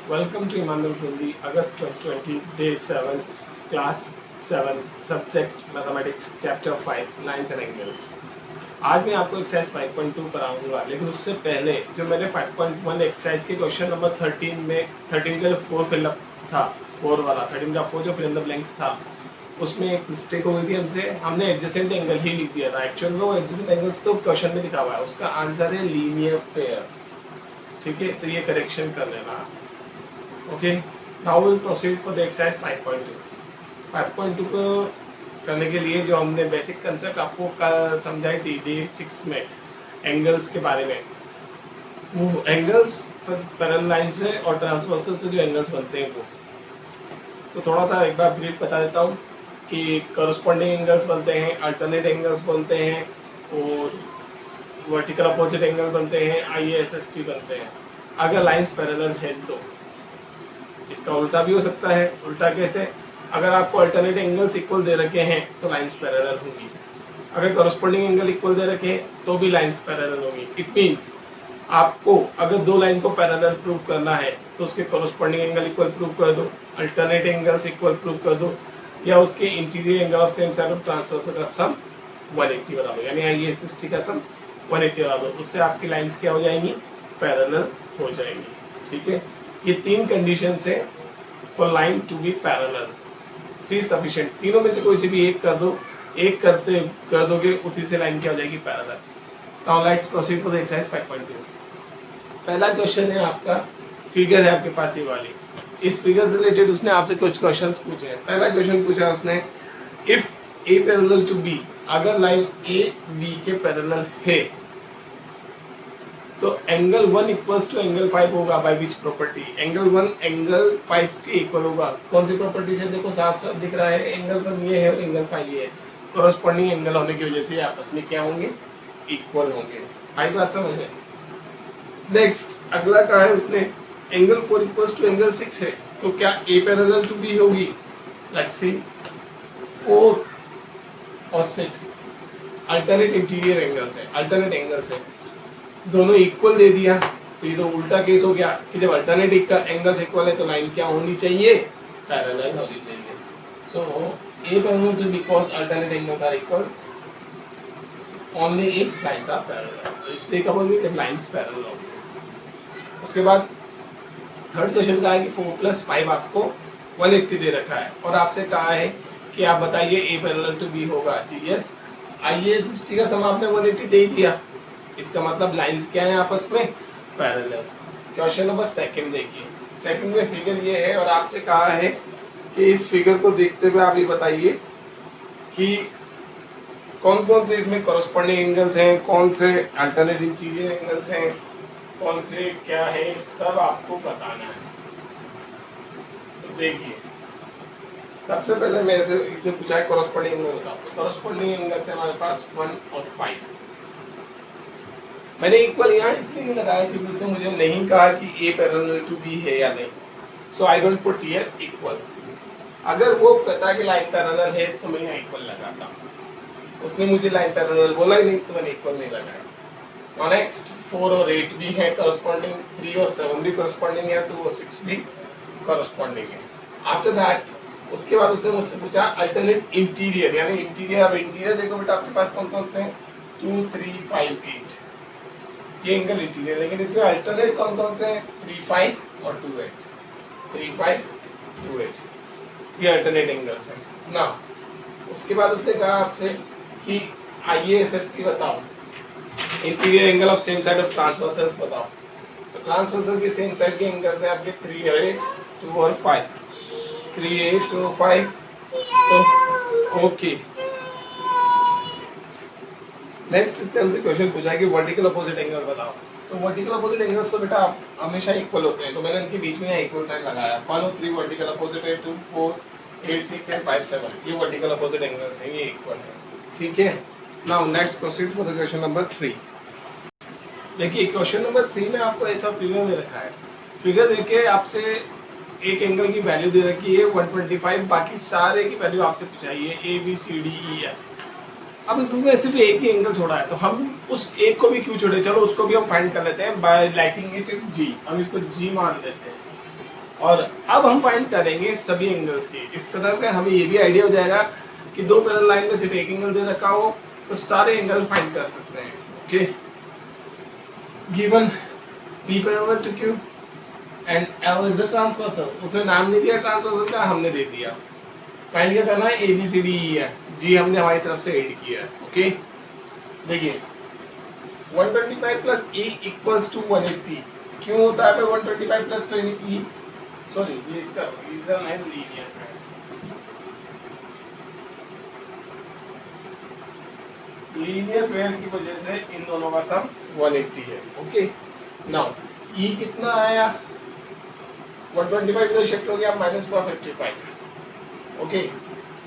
Welcome to Emmanuel Hindi, August 2020, Day 7, Class 7, Subject Mathematics, Chapter 5, Lines and Angles. आज मैं आपको exercise 5.2 कराऊंगा, लेकिन उससे पहले जो मैंने 5.1 एक्सरसाइज के क्वेश्चन नंबर 13 में 13 का जो 4 फिलअप था, 4 वाला 13 का 4 जो फिल इन द ब्लैंक्स था, उसमें एक मिस्टेक हो गई थी हमसे। हमने एडजेसेंट एंगल ही लिख दिया था। एक्चुअल में वो एडजेसेंट एंगल्स तो क्वेश्चन में दिखा हुआ है, उसका आंसर है लीनियर पेयर। ठीक है, तो ये करेक्शन कर लेना। Okay, now will proceed for the exercise 5.2। 5.2 को करने के लिए जो हमने बेसिक कंसेप्ट आपको समझाई थी डे 6 में एंगल्स के बारे में, वो एंगल्स पैरेलल लाइन से और ट्रांसवर्सल से जो एंगल्स बनते हैं वो, तो थोड़ा सा एक बार ब्रीफ बता देता हूँ कि करस्पॉन्डिंग एंगल्स बनते हैं, अल्टरनेट एंगल्स बनते हैं और वर्टिकल अपोजिट एंगल बनते हैं, IASST बनते हैं अगर लाइंस पैरेलल है तो। इसका उल्टा भी हो सकता है। उल्टा कैसे? अगर आपको अल्टरनेट एंगल्स इक्वल दे रखे हैं तो लाइंस पैरेलल होंगी, अगर करस्पॉन्डिंग एंगल इक्वल दे रखे हैं तो भी लाइंस पैरेलल होंगी। इट मींस आपको अगर दो लाइन को पैरेलल प्रूव करना है तो उसके करस्पॉन्डिंग एंगल इक्वल प्रूव कर दो, अल्टरनेट एंगल्स इक्वल प्रूव कर दो, या उसके interior angle of same side of transversal का सम 180 बता दो, यानी IASST का सम 180 बता दो। उससे आपकी लाइंस क्या हो जाएंगी? पैरेलल हो जाएंगी। ठीक है, ये तीन कंडीशन है for line to be parallel. Three sufficient, तीनों में से कोई सी भी एक कर दो, एक कर दोगे उसी से लाइन क्या हो जाएगी? Parallel. Now let's proceed for the exercise 5.2। पहला क्वेश्चन है आपका, फिगर है आपके पास ये वाली। इस फिगर से रिलेटेड उसने आपसे कुछ क्वेश्चंस पूछे हैं। पहला क्वेश्चन पूछा उसने, if A parallel to B, अगर लाइन ए बी के पैरेलल है तो एंगल 1 इक्वल्स टू एंगल 5 होगा by which property? Angle 1 angle 5 के इक्वल होगा। कौन सी प्रॉपर्टी से? देखो साफ साफ दिख रहा है, एंगल 1 ये है और एंगल 5 ये है। कॉरस्पॉन्डिंग एंगल होने की वजह से आपस में क्या होंगे? इक्वल होंगे। आई बात समझ में? नेक्स्ट अगला कहा है उसने, एंगल 4 इक्वल्स टू एंगल 6 है, तो क्या ए पैरेलल टू बी होगी? लेट्स सी, 4 और 6 अल्टरनेट इंटीरियर एंगल्स है, अल्टरनेट एंगल्स है, दोनों इक्वल दे दिया तो ये तो उल्टा केस हो गया कि जब अल्टरनेट एंगल्स इक्वल है तो लाइन क्या होनी चाहिए? पैरेलल होनी चाहिए। So A parallel to because alternate angles are equal only if lines are parallel. इसलिए कब होगी? जब लाइंस पैरेलल होंगी। उसके बाद थर्ड क्वेश्चन का है कि 4 + 5 आपको 180 दे रखा है और आपसे कहा है कि आप बताइए ए पैरेलल टू बी होगा। जी यस, IASST का सम आपने 180 दे ही दिया, इसका मतलब लाइंस क्या है आपस में? पैरेलल। क्वेश्चन नंबर सेकंड देखिए, सेकंड में फिगर ये है और आपसे कहा है कि इस फिगर को देखते हुए आप ये बताइए कि कौन कौन से इसमें कॉरस्पॉन्डिंग एंगल्स हैं, कौन से अल्टरनेट इंटीरियर एंगल्स हैं, कौन से क्या है, सब आपको बताना है। तो देखिए, सबसे पहले मेरे से इसने पूछा है कॉरस्पॉन्डिंग एंगल बताओ। तो कॉरस्पॉन्डिंग एंगल है हमारे पास 1 और 5। मैंने इक्वल यहाँ इसलिए नहीं लगाया क्योंकि उसने मुझे नहीं कहा कि ए पैरेलल टू बी है या नहीं, so I don't put here equal. अगर वो कहता है कि लाइन पैरेलल है तो मैं यहाँ इक्वल लगाता हूँ। उसने मुझे लाइन पैरेलल बोला ही नहीं तो मैंने इक्वल नहीं लगाया। नेक्स्ट 4 और 8 भी है करस्पॉन्डिंग, 3 और 7 भी करस्पॉन्डिंग है, 2 और 6 भी करस्पॉन्डिंग है। आफ्टर दैट उसके बाद उसने मुझसे पूछा अल्टरनेट इंटीरियर, यानी इंटीरियर। अब इंटीरियर देखो बेटा आपके पास कौन कौन से हैं? 2, 3, 5, 8 ये एंगल इंटीरियर, लेकिन इसमें अल्टरनेट कौन कौन से हैं? 3, 5 और 2, 8। 3, 5, 2, 8 ये अल्टरनेट एंगल्स हैं ना। उसके बाद उसने कहा आपसे कि IASST बताओ, interior angle of same side of transversals बताओ। तो ट्रांसवर्सल के सेम साइड के एंगल्स हैं आपके 3 और 8, 2 और 5, 3, 8, 2, 5। तो ओके, नेक्स्ट इसने हमसे क्वेश्चन पूछा है कि वर्टिकल अपोजिट एंगल बताओ। तो वर्टिकल अपोजिट एंगल्स तो बेटा हमेशा इक्वल होते हैं, तो मैंने इनके बीच में इक्वल साइन लगाया। 1 और 3 वर्टिकल अपोजिट है, 2, 4, 8, 6 एंड 5, 7 ये वर्टिकल अपोजिट एंगल्स हैं, ये इक्वल है। ठीक है, now next proceed for the question number 3। देखिए क्वेश्चन नंबर 3 में आपको ऐसा फिगर दे रखा है। फिगर देके आपसे एक एंगल की वैल्यू दे रखी है 125, बाकी सारे की वैल्यू आपसे पूछाई है ABCDE। अब इसमें सिर्फ एक ही एंगल छोड़ा है, तो हम उस एक को भी क्यों छोड़े? चलो उसको भी हम फाइंड कर लेते हैं बाय लाइटिंग इट G। हम इसको G मान लेते हैं। और अब हम फाइंड करेंगे सभी एंगल्स की। इस तरह से हमें ये भी आइडिया हो जाएगा कि दो पैरेलल लाइन में सिर्फ एक एंगल दे रखा हो तो सारे एंगल फाइंड कर सकते हैं। Okay, given P parallel to Q and L is the transversal. उसने नाम नहीं दिया ट्रांसवर्सल का, हमने दे दिया। फाइंड क्या करना है, ABCDE है, G हमने हमारी तरफ से ऐड किया है। ओके, देखिए 125 प्लस E इक्वल्स टू 180। क्यों होता है 125 प्लस E? सॉरी, ये इसका रीजन है लीनियर का। लीनियर पेयर की वजह से इन दोनों का सम 180 है। ओके, नाउ E कितना आया, 125 इधर शिफ्ट हो गया, माइनस हुआ 55। Okay,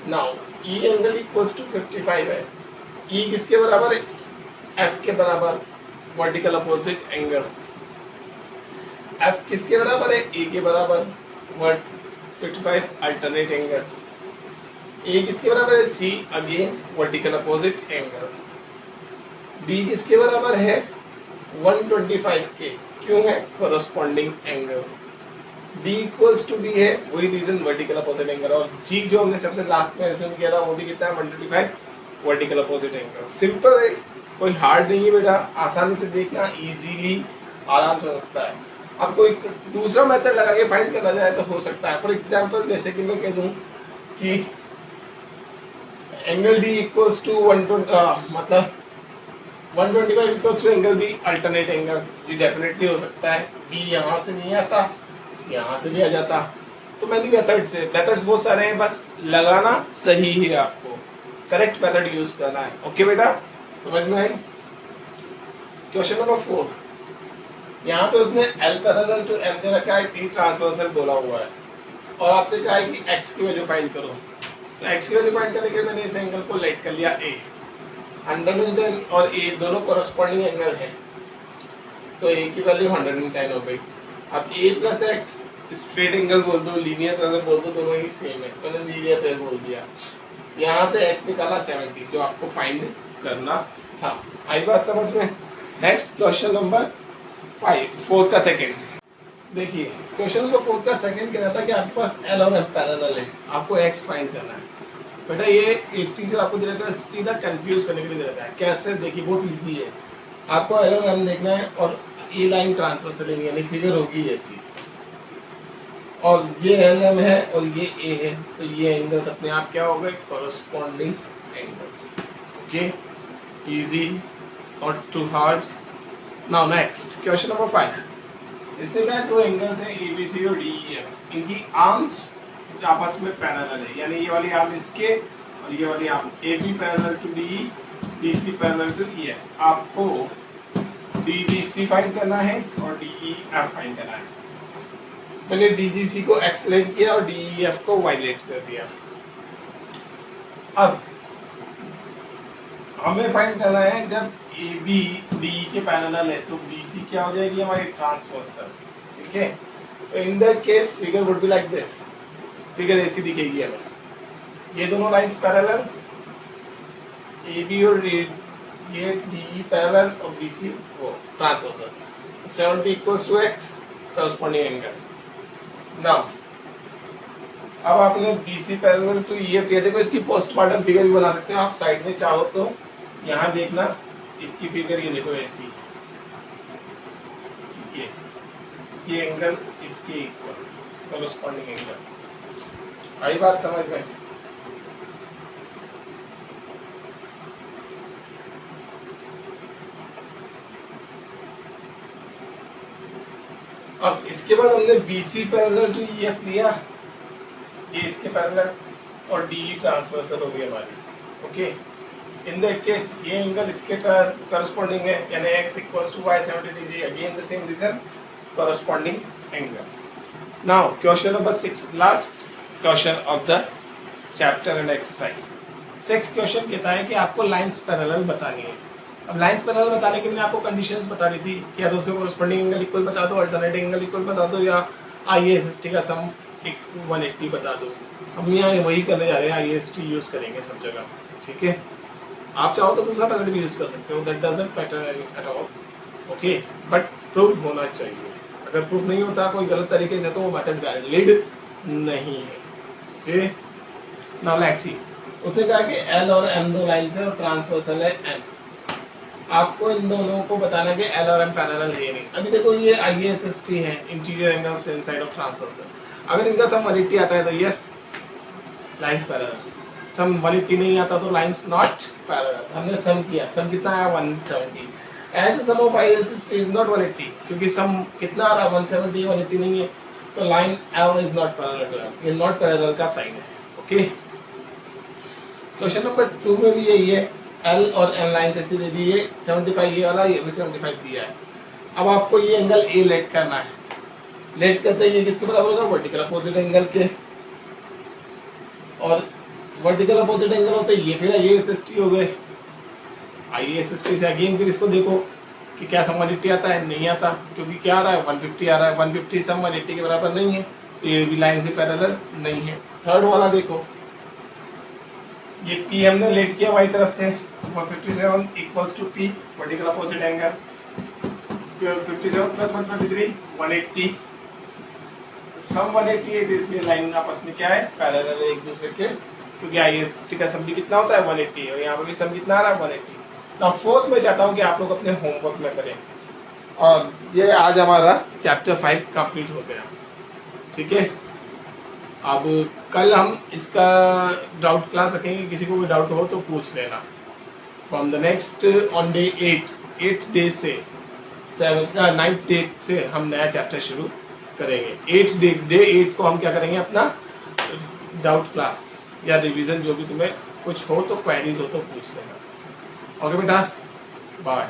now E angle equals to 55 है। E किसके बराबर है, F के बराबर, वर्टिकल अपोजिट एंगल। F किसके बराबर है, A के बराबर, 55 अल्टरनेट एंगल। A किसके बराबर है, C again vertical opposite angle. B किसके बराबर है, 125 के, क्यों है, corresponding angle. D equals to B है, वही रीजन वर्टिकल अपोजिट एंगल। और G जो हमने सबसे लास्ट में मेंशन किया था वो भी कितना है, 125 वर्टिकल अपोजिट एंगल। सिंपल है, कोई हार्ड नहीं है बेटा, आसानी से देखना, इजीली आराम से होता है। अब कोई दूसरा मेथड लगा के फाइंड करना जाए तो हो सकता है। फॉर एग्जांपल जैसे कि मैं कह दूं कि एंगल D इक्वल्स टू 120, मतलब 125 equals to angle B alternate angle. G definitely हो सकता है, B यहाँ से नहीं आता, यहाँ से भी आ जाता। तो मैंने मेथड्स बहुत सारे हैं, बस लगाना सही है, आपको करेक्ट मेथड यूज करना है। ओके बेटा, समझ में आई। क्वेश्चन नंबर 4, यहाँ पे उसने L पैरेलल टू M दे रखा है, T ट्रांसवर्सल बोला हुआ है और आपसे कहा है कि X की वैल्यू फाइंड करो। तो X की वैल्यू फाइंड करने के लिए मैंने इस एंगल को लेट कर लिया A। 110 और A दोनों कोरस्पॉन्डिंग एंगल है, तो A की वैल्यू 110 हो गई। अब A plus X straight angle बोल दो, लीनियर पैरेलल बोल दो, दोनों ही सेम है, मैंने लीनियर पैरेलल बोल दिया। यहाँ से X निकाला 70, जो आपको फाइंड करना था। आई बात समझ में। नेक्स्ट क्वेश्चन नंबर 4 का सेकंड। देखिए क्वेश्चन नंबर 4 का सेकंड कह रहा था कि आपके पास L और M पैरेलल है, आपको X फाइंड करना है। बेटा ये एक चीज जो आपको दे रखा है, सीधा कंफ्यूज करने के लिए दे रखा है। कैसे, देखिए बहुत इजी है। आपको L और M देखना है और ये लाइन ट्रांसवर्सल है, यानी फिगर होगी ऐसी, और ये L M है और ये A है, तो ये एंगल्स अपने आप क्या हो गए, corresponding angles. Okay, easy, not too hard. Now next question number 5। इसने कहा दो एंगल्स हैं ABC और DEF, इनकी आर्म्स आपस में पैरेलल है, यानी ये वाली आर्म इसके और ये वाली arm, AB parallel to DE, BC parallel to EF। आपको DGC फाइंड करना है और DEF फाइंड करना है। मैंने DGC को एक्सलेट किया और DEF को वायलेट कर दिया। अब हमें फाइंड करना है जब AB DE के पैरेलल है तो BC क्या हो जाएगी, हमारी ट्रांसवर्सल। ठीक है, तो इन that case figure would be like this, figure ऐसी दिखेगी हमें। ये दोनों लाइंस पैरेलल, AB और ये DE पैरेलल और BC वो transversal. 70 equals to X corresponding angle. Now अब आपने BC पैरेलल टू EF ये देखो, इसकी पोस्टमार्टम फिगर भी बना सकते हो आप, साइड में चाहो तो यहाँ देखना, इसकी फिगर ये देखो ऐसी, ये एंगल इसके इक्वल करस्पॉन्डिंग एंगल। आई बात समझ में। अब इसके बाद हमने BC पैरेलल टू EF लिया, ये इसके पैरेलल, और DE ट्रांसवर्सल हो गई हमारी। ओके, इन दैट केस ये एंगल इसके करस्पॉन्डिंग है, यानी X equals to Y 70 degree, again the same reason, corresponding angle. Now question number 6, last question of the chapter and exercise. 6 question कहता है कि आपको लाइंस पैरेलल बतानी है। अब लाइंस पैरेलल बताने के लिए आपको कंडीशंस बता दी थी कि या तो उसमें कोरस्पॉन्डिंग एंगल इक्वल बता दो, अल्टरनेट एंगल इक्वल बता दो, या IST का सम 180 बता दो। हम यहाँ वही करने जा रहे हैं, IST यूज करेंगे सब जगह। ठीक है, आप चाहो तो दूसरा मेथड भी यूज कर सकते हो, that doesn't matter at all. Okay, but prove होना चाहिए। अगर प्रूफ नहीं होता कोई गलत तरीके से तो वो मेथड वैलिड नहीं है। Okay, now let's see. उसने कहा कि एल और एम दो लाइन है और ट्रांसवर्सल है एम। आपको इन दोनों को बताना कि एल और एम पैरेलल है या नहीं। अभी देखो ये IASST है, interior angle inside of transversal. अगर इनका सम 180 आता है तो यस लाइंस पैरेलल, सम 180 नहीं आता तो लाइंस नॉट पैरेलल। हमने सम किया, सम कितना आया 170, as sum of IASST is not 180, क्योंकि सम कितना आ रहा है 170, 180 नहीं है, तो line L is not parallel, ये नॉट पैरेलल का साइन है। ओके, क्वेश्चन नंबर 2 में भी यही है, L और M लाइन ऐसी दे दी है, 75 ये वाला, ये भी 75 दिया है। अब आपको ये एंगल A लेट करना है। लेट करते ये किसके बराबर होगा, वर्टिकल अपोजिट एंगल के, और वर्टिकल अपोजिट एंगल होते ये फिर IASST हो गए। IASST से अगेन फिर इसको देखो कि क्या सम 180 आता है, नहीं आता, क्योंकि क्या आ रहा है 150 आ रहा है, 150 सम 180 के बराबर नहीं है, तो ये भी लाइन से पैरेलल नहीं है। थर्ड वाला देखो, ये P हमने लेट किया बाई तरफ से, 157 equals to P vertical opposite angle, 57 plus 123 180, sum 180 है, इसलिए लाइन आपस में क्या है, पैरेलल है एक दूसरे के, क्योंकि IASST का सम भी कितना होता है 180 और यहाँ पर भी सम कितना आ रहा है 180। ना फोर्थ में चाहता हूँ कि आप लोग अपने होमवर्क में करें, और ये आज हमारा चैप्टर 5 कंप्लीट हो गया। ठीक है, अब कल हम इसका डाउट क्लास रखेंगे, किसी को भी डाउट हो तो पूछ लेना। From the next on day 8 days से 9th डे से हम नया चैप्टर शुरू करेंगे। 8 को हम क्या करेंगे, अपना डाउट क्लास या रिवीजन, जो भी तुम्हें कुछ हो तो क्वेरीज हो तो पूछ लेना। ओके बेटा, बाय।